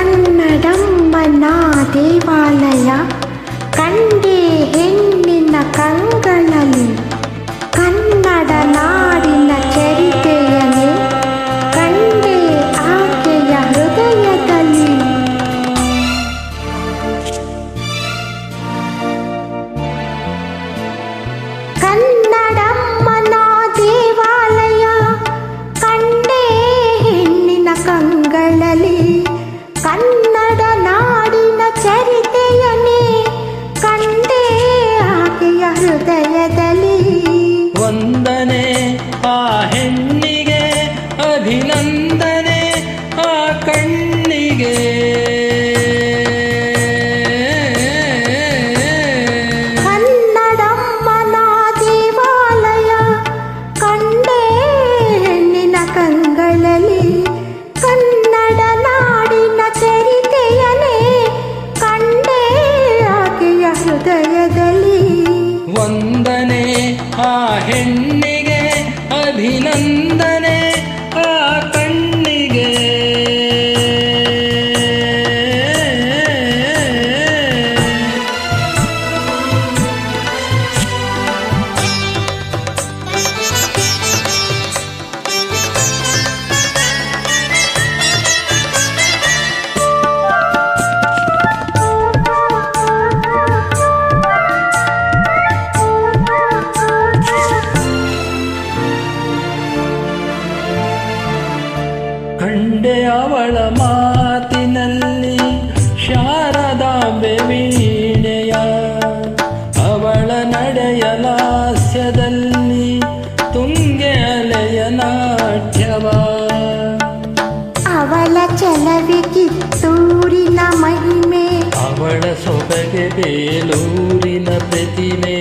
ಕನ್ನಡಮ್ಮನ ದೇವಾಲಯ ಕಂಡೆ ಹೆಣ್ಣಿನ ಕಂಗಳಲ್ಲಿ ಕನ್ನಡ ನಾಡಿನ ಚರಿತೆಯನೇ ಕಂಡೆ ಆಕೆಯ ಹೃದಯದಲ್ಲಿ. ಕನ್ನಡಮ್ಮನ ದೇವಾಲಯ ಕಂಡೆ ಹೆಣ್ಣಿನ ಕಂಗಳಲ್ಲಿ ಕನ್ನಡ ನಾಡಿನ ಚರಿತೆಯನೇ ಕಂಡೆ ಆಕೆಯ ಹೃದಯದಲ್ಲಿ. ವಂದನೆ ಆ ಹೆಣ್ಣಿಗೆ, ಅಭಿನಂದನೆ ಆ ಕಣ್ಣಿಗೆ. ಕನ್ನಡಮ್ಮನ ದೇವಾಲಯ ಕಂಡೆ ಹೆಣ್ಣಿನ ಕಂಗಳಲ್ಲಿ ಕನ್ನಡ ನಾಡಿನ ಚರಿತೆಯನೇ ಕಂಡೆ ಆಕೆಯ ಹೃದಯದಲ್ಲಿ. ವಂದನೆ ಆ ಹೆಣ್ಣಿಗೆ, ಅಭಿನಂದನೆ ಆ ಕಣ್ಣಿಗೆ. ಕಂಡೆ ಅವಳ ಮಾತಿನಲ್ಲಿ ಶಾರದಾಂಬೆ ವೀಣೆಯ, ಅವಳ ನಡೆಯ ಲಾಸ್ಯದಲ್ಲಿ ತುಂಗೆ ಅಲೆಯ ನಾಟ್ಯವ. ಅವಳ ಚಲವೆ ಕಿತ್ತೂರಿನ ಮಹಿಮೆ, ಅವಳ ಸೊಬಗೆ ಬೇಲೂರಿನ ಪ್ರತಿಮೆ.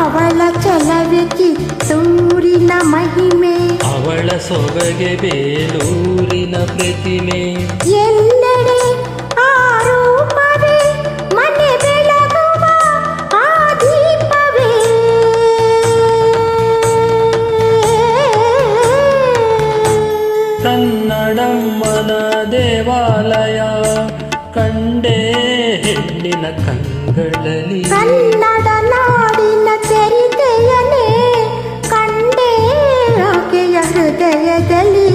ಅವಳ ಚಲವೆ ಕಿತ್ತೂರಿನ ಮಹಿಮೆ, ಅವಳ ಸೊಬಗೆ ಬೇಲೂರಿನ ಪ್ರತಿಮೆ. ಎಲ್ಲೆಡೆ ಆ ರೂಪವೇ ಮನೆ ಬೆಳಗುವ ಆ ದೀಪವೇ. ಕನ್ನಡಮ್ಮನ ದೇವಾಲಯ ಕಂಡೆ ಹೆಣ್ಣಿನ ಕಂಗಳಲ್ಲಿ ಕನ್ನಡ ನಾಡಿನ ಚರಿತೆಯನೇ ಕಂಡೆ ಆಕೆಯ ಹೃದಯದಲ್ಲಿ.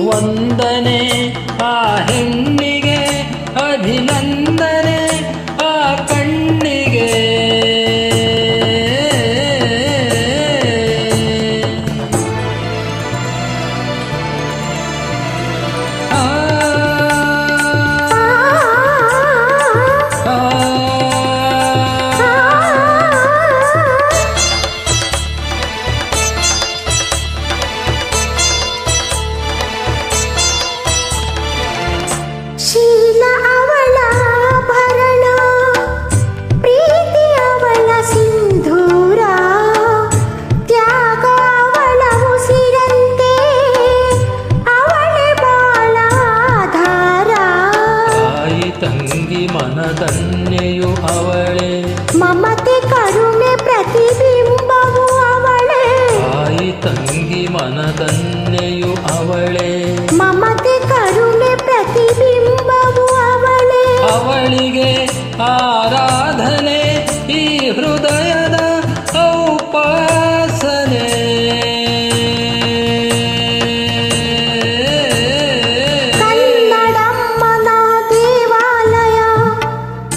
ವಂದನೆ ಆ ಹೆಣ್ಣಿಗೆ, ಅಭಿನಂದನೆ ಆ ಕಣ್ಣಿಗೆ. ಆ, ಆ, ಶೀಲ ಅವಳ ಆಭರಣ, ಪ್ರೀತಿ ಅವಳ ಸಿಂಧೂರ, ತ್ಯಾಗ ಅವಳ ಉಸಿರಂತೆ ಅವಳೆ ಬಾಳ ಆಧಾರ. ತಾಯಿ ತಂಗಿ ಮನದನ್ನೆಯು ಅವಳೇ, ಮಮತೆ ಕರುಣೆ ಪ್ರತಿಬಿಂಬವು ಅವಳೇ. ತಾಯಿ ತಂಗಿ ಮನದನ್ನೆಯು ಅವಳೇ, ಮಮತೆ ಕರುಣೆ ಪ್ರತಿಬಿಂಬವು ಅವಳೇ. ಅವಳಿಗೆ ಆರಾಧನೆ ಈ ಹೃದಯದ ಔಪಾಸನೆ. ಕನ್ನಡಮ್ಮನ ದೇವಾಲಯ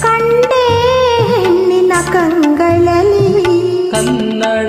ಕಂಡೆ ಹೆಣ್ಣಿನ ಕಂಗಳಲ್ಲಿ ಕನ್ನಡ